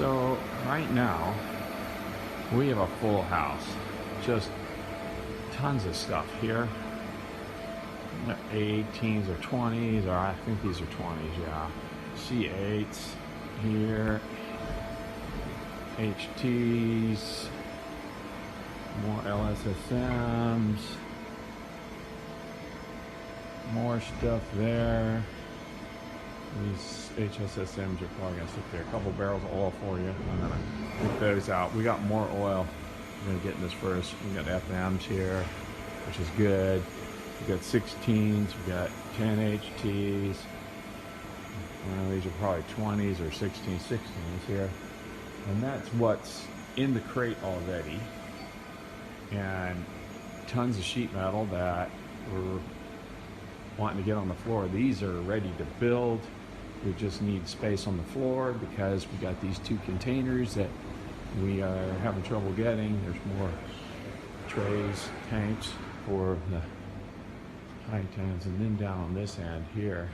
So right now we have a full house, just tons of stuff here. 18s or 20s, or I think these are 20s, yeah. C8s here, HTs, more LSSMs, more stuff there. These HSSMs are probably gonna sit there. A couple barrels of oil for you. I'm gonna pick those out. We got more oil. We're gonna get in this first. We got FMs here, which is good. We got 16s. We got 10 HTs. These are probably 20s or 16s here. And that's what's in the crate already. And tons of sheet metal that we're wanting to get on the floor. These are ready to build. We just need space on the floor because we got these two containers that we are having trouble getting. There's more trays, tanks for the high tens, and then down on this end here,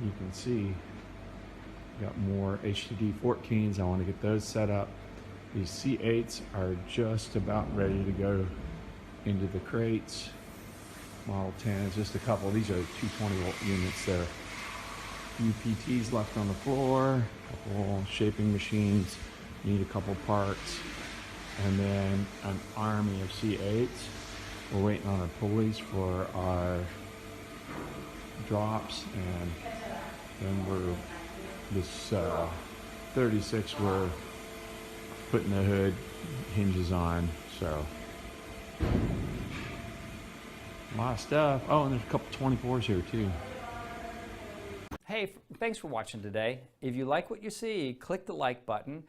you can see we got more HDD 14s. I want to get those set up. These C8s are just about ready to go into the crates. Model 10s, just a couple. These are 220 volt units there. UPTs left on the floor, a couple shaping machines, need a couple parts, and then an army of C8s. We're waiting on our pulleys for our drops, and then we're this 36 we're putting the hood hinges on. So a lot of stuff. Oh, and there's a couple 24s here too. Hey, thanks for watching today. If you like what you see, click the like button.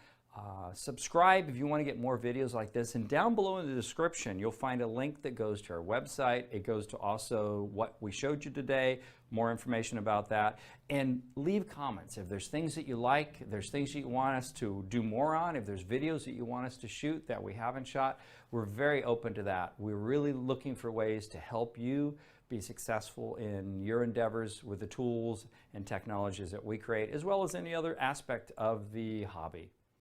Subscribe if you want to get more videos like this. And down below in the description, you'll find a link that goes to our website. It goes to also what we showed you today, more information about that. And leave comments. If there's things that you like, if there's things that you want us to do more on, if there's videos that you want us to shoot that we haven't shot, we're very open to that. We're really looking for ways to help you be successful in your endeavors with the tools and technologies that we create, as well as any other aspect of the hobby.